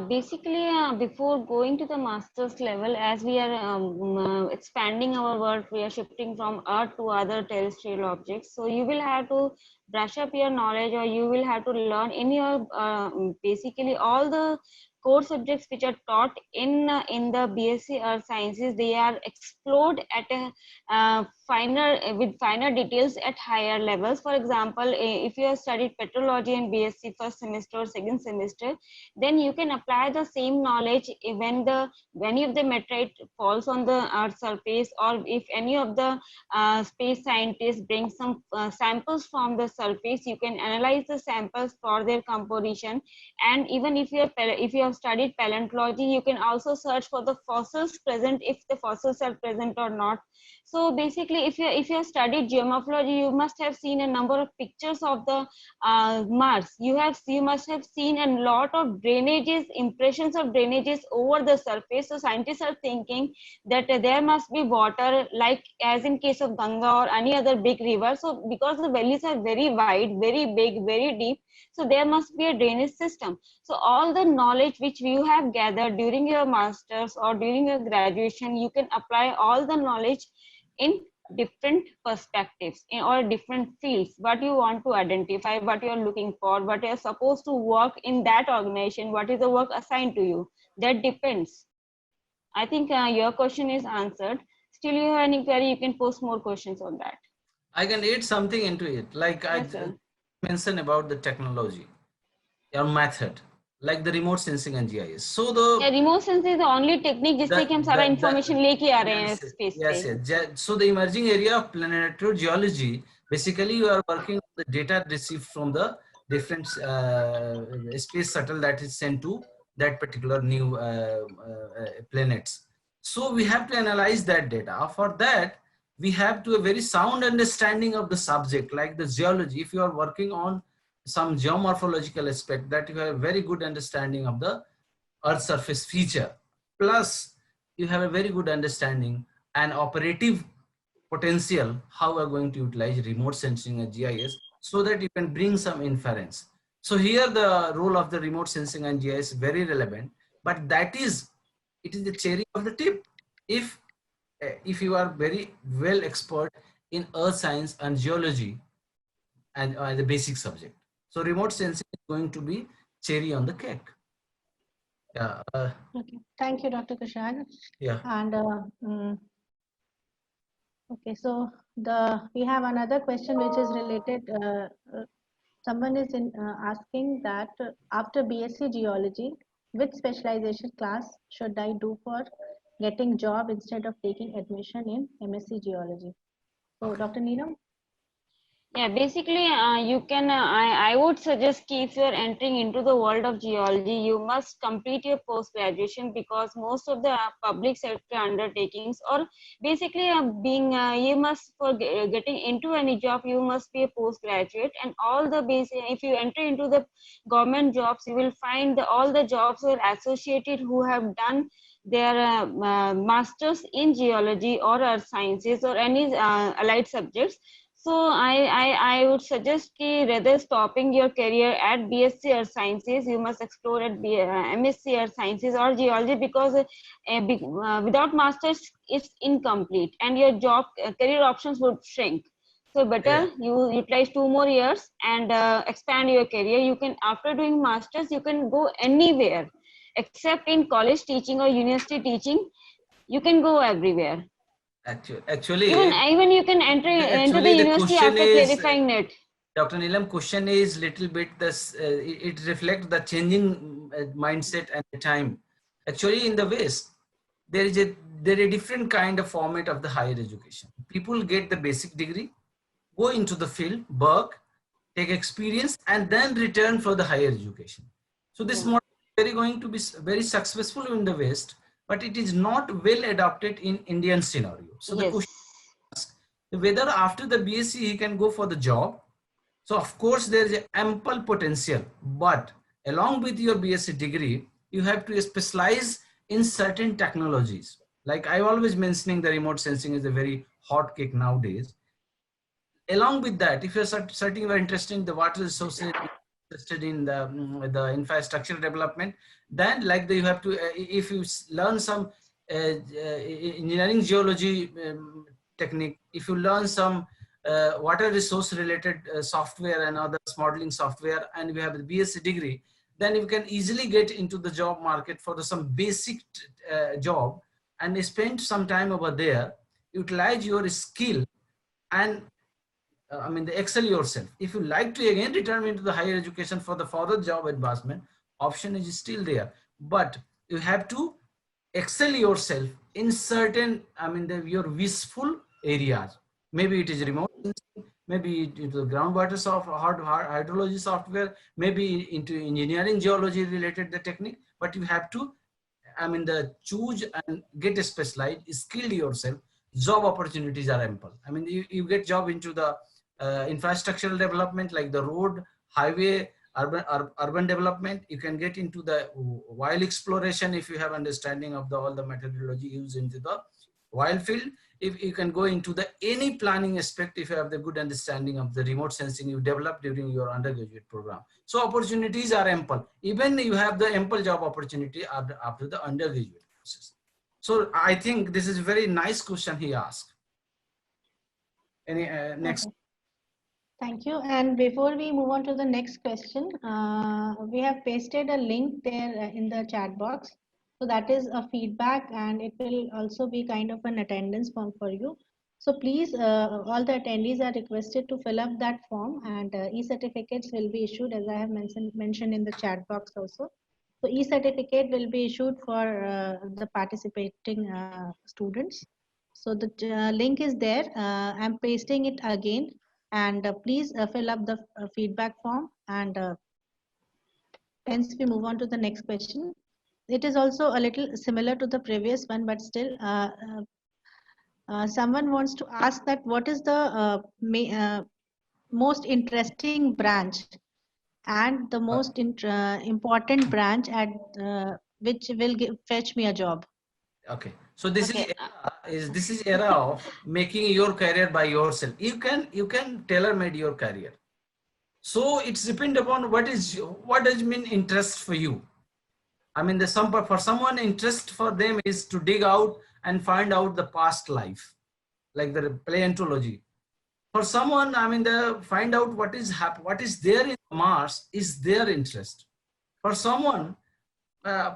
Basically, before going to the master's level, as we are expanding our world, we are shifting from Earth to other terrestrial objects. So you will have to brush up your knowledge, or you will have to learn in your basically all the core subjects which are taught in the BSc Earth Sciences. They are explored at a with finer details at higher levels. For example, if you have studied petrology in BSc first semester or second semester, then you can apply the same knowledge when any of the meteorite falls on the Earth's surface, or if any of the space scientists bring some samples from the surface. You can analyze the samples for their composition. And even if you have studied paleontology, you can also search for the fossils present, if the fossils are present or not. So basically, if you have studied geomorphology, you must have seen a number of pictures of the Mars. You must have seen a lot of drainages, impressions of drainages over the surface. So scientists are thinking that there must be water, like as in case of Ganga or any other big river. So because the valleys are very wide, very big, very deep, so there must be a drainage system. So all the knowledge which you have gathered during your masters or during your graduation, you can apply all the knowledge in different perspectives or different fields. What you want to identify, what you are looking for, what you are supposed to work in that organization, what is the work assigned to you, that depends. I think your question is answered. Still you have any query, you can post more questions on that. I can add something into it, like Yes, I mentioned about the technology or method, like the remote sensing and GIS. So the remote sensing is the only technique जिससे कि हम सारा information लेके आ रहे हैं space पे. Yes. So the emerging area of planetary geology, basically you are working on the data received from the different space shuttle that is sent to that particular new planets. So we have to analyze that data. For that, we have to a very sound understanding of the subject, like the geology. If you are working on some geomorphological aspect, that you have a very good understanding of the Earth surface feature, plus you have a very good understanding and operative potential how we are going to utilize remote sensing and GIS, so that you can bring some inference. So here the role of the remote sensing and GIS is very relevant, but it is the cherry of the tip. If you are very well expert in earth science and geology and the basic subject, so remote sensing is going to be cherry on the cake. Yeah. Okay. Thank you, Dr. Kushag. Yeah. And okay, so we have another question which is related. Someone is asking that after BSc Geology, which specialization class should I do for getting job instead of taking admission in MSc Geology? So, Okay. Dr. Neelam? Yeah, basically, you can. I would suggest if you are entering into the world of geology, you must complete your post graduation, because most of the public sector undertakings, or basically you must, for getting into any job, you must be a postgraduate. And all the basic, if you enter into the government jobs, you will find all the jobs are associated who have done their masters in geology or earth sciences or any allied subjects. So I would suggest ki rather stopping your career at BSc Earth Sciences, you must explore at MSc Earth Sciences or Geology, because without masters it's incomplete and your job career options would shrink. So better you utilize 2 more years and expand your career. You can, after doing masters, you can go anywhere except in college teaching or university teaching. You can go everywhere. Actually, even you can enter into the university after clarifying it. Dr. Neelam, question is little bit this. It reflects the changing mindset and the time. Actually, in the West, there is a different kind of format of the higher education. People get the basic degree, go into the field, work, take experience, and then return for the higher education. So this model is going to be very successful in the West, but it is not well adopted in Indian scenario. So the question is, whether after the BSc he can go for the job. So of course there is ample potential, but along with your BSc degree, you have to specialize in certain technologies. Like I always mentioning, the remote sensing is a very hot cake nowadays. Along with that, if you're certain you are interested in the water resources, interested in the infrastructure development, then like you have to, if you learn some engineering geology technique, if you learn some water resource related software and other modeling software, and you have the BSc degree, then you can easily get into the job market for some basic job and spend some time over there, utilize your skill, and excel yourself. If you like to again return into the higher education for the further job advancement, option is still there, but you have to excel yourself in certain, your wishful areas. Maybe it is remote, maybe it is the groundwater hydrology software, maybe into engineering geology related the technique, but you have to choose and get specialized, skill yourself. Job opportunities are ample. You get job into the infrastructural development like the road, highway, urban development. You can get into the wild exploration if you have understanding of all the methodology used into the wild field. If you can go into the any planning aspect, if you have the good understanding of the remote sensing you developed during your undergraduate program. So opportunities are ample. Even you have the ample job opportunity after the undergraduate process. So I think this is a very nice question he asked. Any next? Okay. Thank you. And before we move on to the next question, we have pasted a link there in the chat box. So that is a feedback, and it will also be kind of an attendance form for you. So please, all the attendees are requested to fill up that form, and e-certificates will be issued, as I have mentioned in the chat box also. So e-certificate will be issued for the participating students. So the link is there. I'm pasting it again. And please fill up the feedback form, and hence we move on to the next question. It is also a little similar to the previous one, but still someone wants to ask that what is the most interesting branch and the most important branch at which will fetch me a job. Okay, so this is era of making your career by yourself. You can tailor-made your career. So it's depend upon what does mean interest for you. For someone, interest for them is to dig out and find out the past life, like the paleontology. For someone, the find out what is there in Mars is their interest. For someone,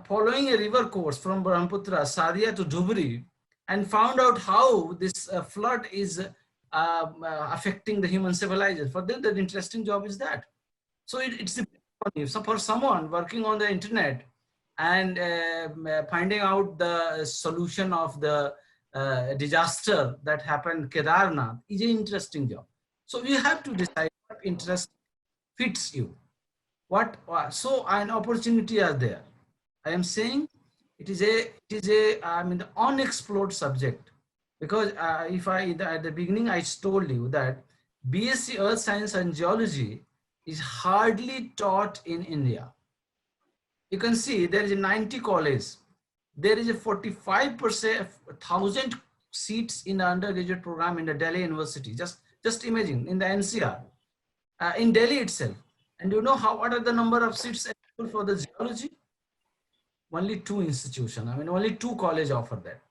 following a river course from Brahmaputra, Sadia to Dhubri, and found out how this flood is affecting the human civilization. For them, the interesting job is that. So it's on you. So for someone working on the internet and finding out the solution of the disaster that happened Kedarnath is an interesting job. So you have to decide what interest fits you. So an opportunity are there. I am saying it is the unexplored subject, because at the beginning I told you that BSc Earth Science and Geology is hardly taught in India. You can see there is a 90 colleges. There is a 45,000 seats in the undergraduate program in the Delhi University. Just imagine in the NCR, in Delhi itself. And you know what are the number of seats for the geology? Only 2 institutions. Only 2 colleges offer that.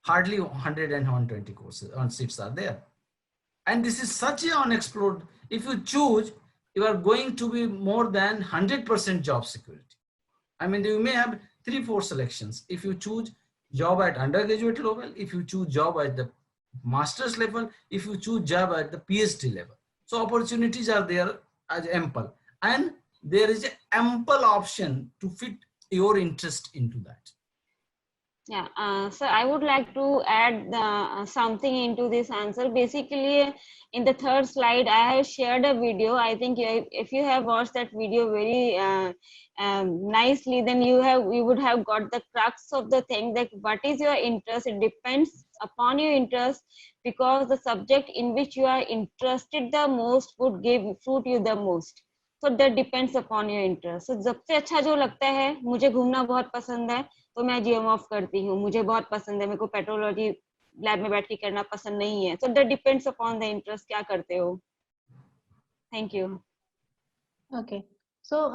Hardly 100 and 120 courses on seats are there. And this is such an unexplored. If you choose, you are going to be more than 100% job security. You may have 3-4 selections. If you choose job at undergraduate level, if you choose job at the master's level, if you choose job at the PhD level. So opportunities are there as ample. And there is an ample option to fit your interest into that. Yeah, so I would like to add something into this answer. Basically, in the third slide, I have shared a video. I think if you have watched that video very nicely, then you would have got the crux of the thing, that what is your interest. It depends upon your interest, because the subject in which you are interested the most would give fruit you the most. So that depends upon your interest. So सबसे अच्छा जो लगता है, मुझे घूमना बहुत पसंद है तो मैं GMOF करती हूँ. मुझे बहुत पसंद है, मेरे को पेट्रोलॉजी लैब में बैठ के करना पसंद नहीं है. So that depends upon the interest, क्या करते हो. Thank you. Okay. So,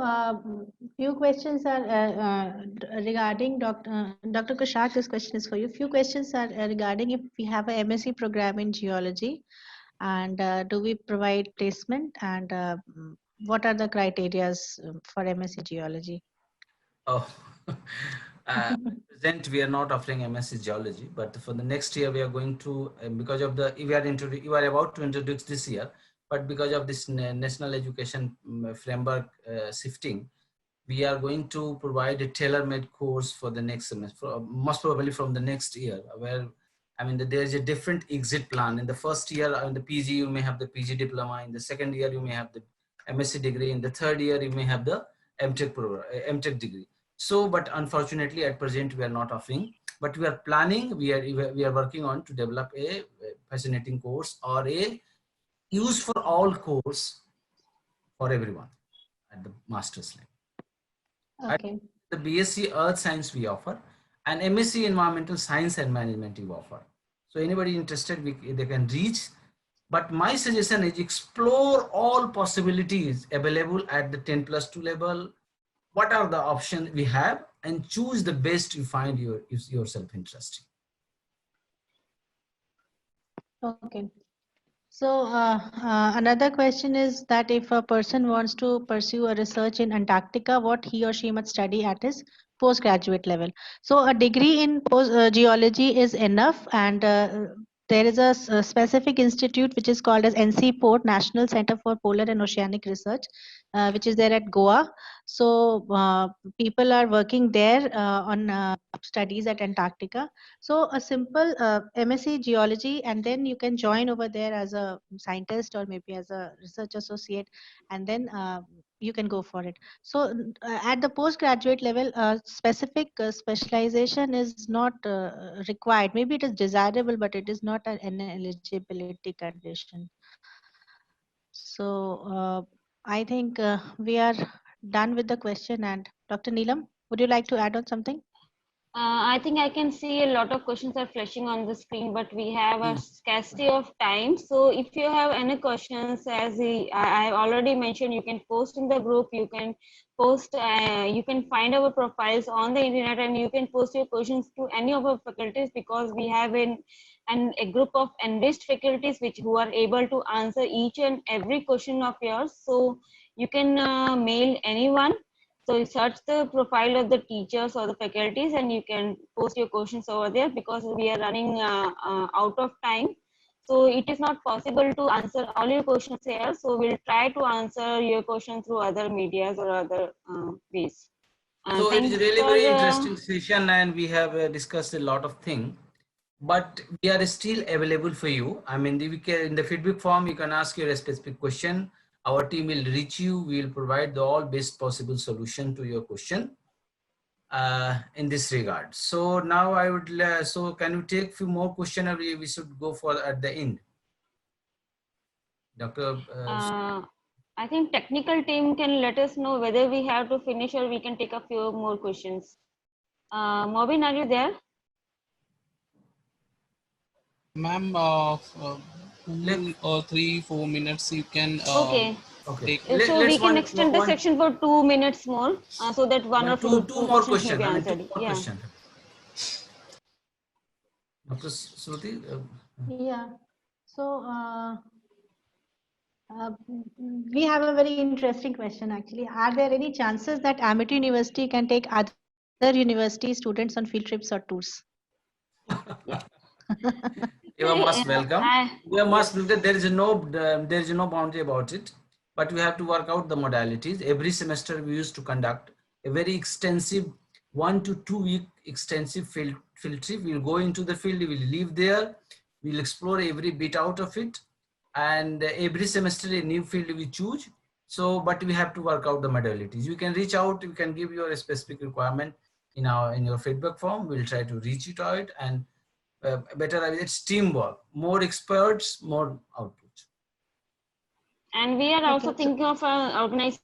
few questions are regarding Dr. Kushak. This question is for you. Few questions are regarding if we have a MSc program in geology, and do we provide placement, and what are the criterias for MSc geology? Oh, present we are not offering MSc geology, but for the next year we are going to, because of the you are about to introduce this year, but because of this national education framework shifting, we are going to provide a tailor-made course for the next semester, most probably from the next year, where I mean there is a different exit plan. In the first year, in the PG, you may have the PG diploma. In the second year, you may have the MSc degree. In the third year, you may have the MTech program, MTech degree. So, but unfortunately, at present, we are not offering. But we are planning. We are working on to develop a fascinating course or a use for all course for everyone at the master's level. Okay. The BSc Earth Science we offer, and MSc Environmental Science and Management we offer. So anybody interested, they can reach. But my suggestion is explore all possibilities available at the 10+2 level. What are the options we have, and choose the best you find yourself interesting. Okay. So another question is that if a person wants to pursue a research in Antarctica, what he or she must study at his postgraduate level. So a degree in geology is enough, and there is a specific institute which is called as NC Port, National Center for Polar and Oceanic Research, which is there at Goa. So people are working there on studies at Antarctica. So a simple MSc geology, and then you can join over there as a scientist or maybe as a research associate, and then you can go for it. So at the postgraduate level, specific specialization is not required. Maybe it is desirable, but it is not an eligibility condition. So I think we are done with the question. And Dr. Neelam, would you like to add on something? I think I can see a lot of questions are flashing on the screen, but we have a scarcity of time. So if you have any questions, as I already mentioned, you can post in the group, you can post, you can find our profiles on the internet, and you can post your questions to any of our faculties, because we have a group of enriched faculties who are able to answer each and every question of yours. So you can mail anyone. So you search the profile of the teachers or the faculties, and you can post your questions over there, because we are running out of time. So it is not possible to answer all your questions here. So we'll try to answer your questions through other medias or other ways. So it is really very interesting session, and we have discussed a lot of things. But we are still available for you. I mean, in the feedback form, you can ask your specific question. Our team will reach you. We will provide the all best possible solution to your question in this regard. So now I would, so can you take a few more questions, or we should go for at the end? Dr. I think technical team can let us know whether we have to finish or we can take a few more questions. Mobin, are you there? Ma'am, 2 or 3-4 minutes you can okay. Okay. So we can extend the section for 2 minutes more, so that one or two more questions may be answered. Yeah. Dr. Shruti? Yeah. So we have a very interesting question actually. Are there any chances that Amity University can take other university students on field trips or tours? You are most welcome. You are most welcome. There is no boundary about it, but we have to work out the modalities. Every semester we used to conduct a very extensive 1 to 2 week extensive field trip. We'll go into the field, we'll live there, we'll explore every bit out of it, and every semester a new field we choose. So, but we have to work out the modalities. You can reach out, you can give your specific requirement in your feedback form. We'll try to reach it out, and better, it's teamwork, more experts, more output. And we are also thinking of organizing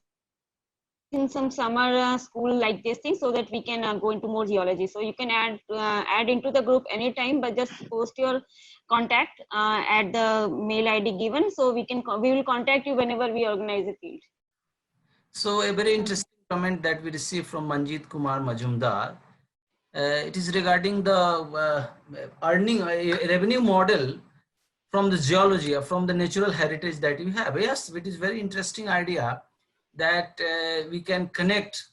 some summer school like this thing, so that we can go into more geology. So you can add into the group anytime, but just post your contact at the mail ID given, so we will contact you whenever we organize a field. So a very interesting comment that we received from Manjeet Kumar Majumdar. It is regarding the earning revenue model from the geology or from the natural heritage that we have. Yes, it is very interesting idea that we can connect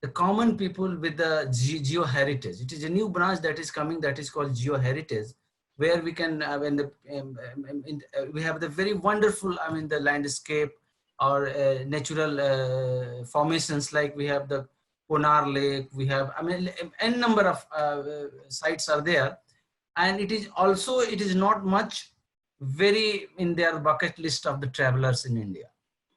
the common people with the geo heritage. It is a new branch that is coming that is called geo heritage, where we can we have the very wonderful, the landscape or natural formations, like we have the Konar Lake, we have n number of sites are there, and it is also, it is not much very in their bucket list of the travelers in India.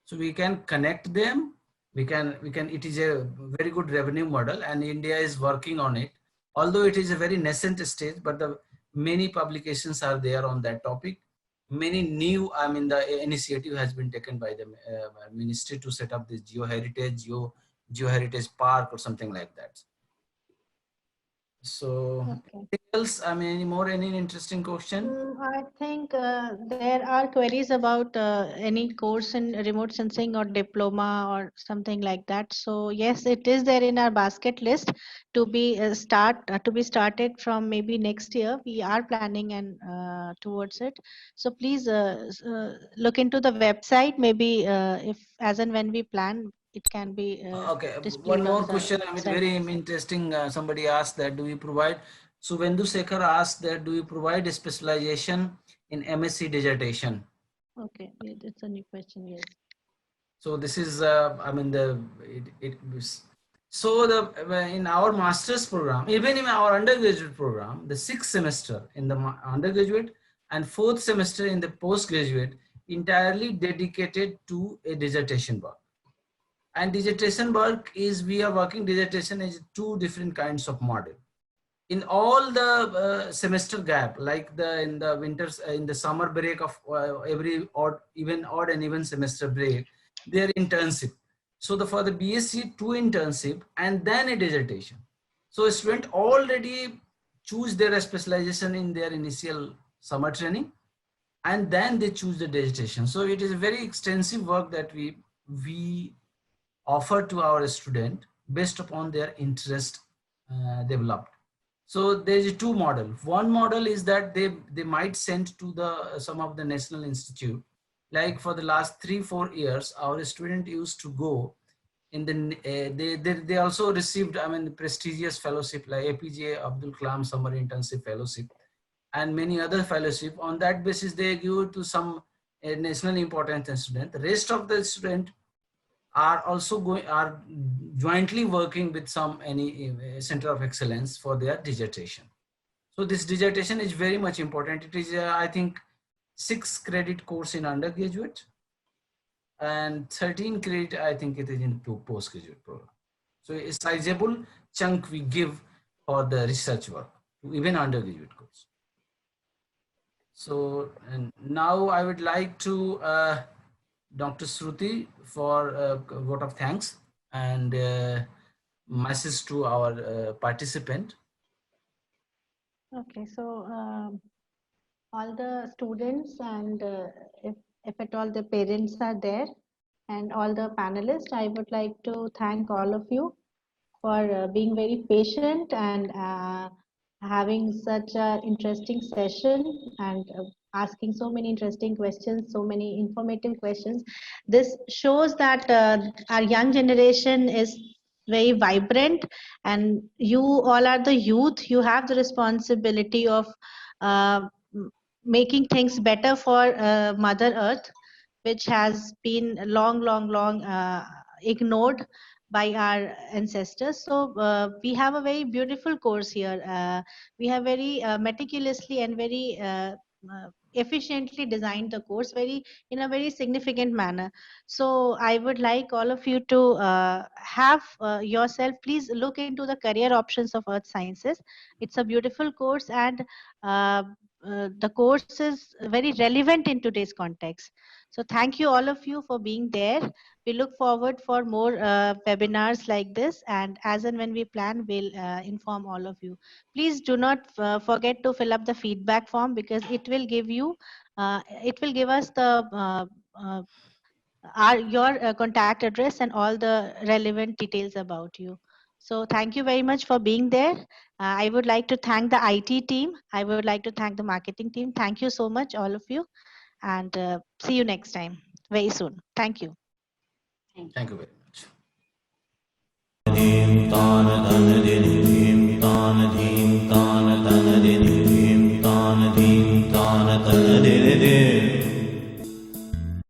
So we can connect them. We can, it is a very good revenue model, and India is working on it. Although it is a very nascent stage, but the many publications are there on that topic. Many new, the initiative has been taken by the ministry to set up this geo heritage park or something like that. So, anything else? Any interesting question? I think there are queries about any course in remote sensing or diploma or something like that. So yes, it is there in our basket list to be started from maybe next year. We are planning and towards it. So please look into the website. Maybe if as and when we plan, it can be okay, displayed one more on the question. website. Very interesting. Somebody asked that, do we provide? So Vendu Sekhar asked that, do we provide a specialization in MSc dissertation? Okay, it's a new question. Yes. So this is, so in our master's program, even in our undergraduate program, the 6th semester in the undergraduate and 4th semester in the postgraduate, entirely dedicated to a dissertation work. And dissertation work is, we are working dissertation as two different kinds of model. In all the semester gap, like in the winters, in the summer break of every odd and even semester break, their internship. So for the BSc, 2 internship and then a dissertation. So a student already choose their specialization in their initial summer training, and then they choose the dissertation. So it is a very extensive work that we offer to our student based upon their interest developed. So there's two models. One model is that they might send to some of the national institute. Like for the last 3-4 years, our student used to go in the, they also received, the prestigious fellowship like APJ Abdul Kalam Summer Internship Fellowship and many other fellowship. On that basis, they give to some nationally important student. The rest of the student are also are jointly working with any center of excellence for their dissertation. So this dissertation is very much important. It is I think 6 credit course in undergraduate and 13 credit, I think it is in postgraduate program. So a sizable chunk we give for the research work, even undergraduate course. So, and now I would like to Dr. Shruti for a vote of thanks and message to our participant. Okay, so all the students and if at all the parents are there and all the panelists, I would like to thank all of you for being very patient and having such an interesting session and asking so many interesting questions, so many informative questions. This shows that our young generation is very vibrant, and you all are the youth. You have the responsibility of making things better for Mother Earth, which has been long ignored by our ancestors. So we have a very beautiful course here. We have very meticulously and very efficiently designed the course in a very significant manner. So I would like all of you to have yourself, please look into the career options of Earth Sciences. It's a beautiful course, and the course is very relevant in today's context. So thank you all of you for being there. We look forward for more webinars like this, and as and when we plan, we'll inform all of you. Please do not forget to fill up the feedback form, because it will give us the your contact address and all the relevant details about you. So thank you very much for being there. I would like to thank the IT team. I would like to thank the marketing team. Thank you so much, all of you, and see you next time very soon. Thank you. Thank you very much. Dhim tan dhan din dhim tan dhim tan dhan din dhim tan dhim tan dhan din dhim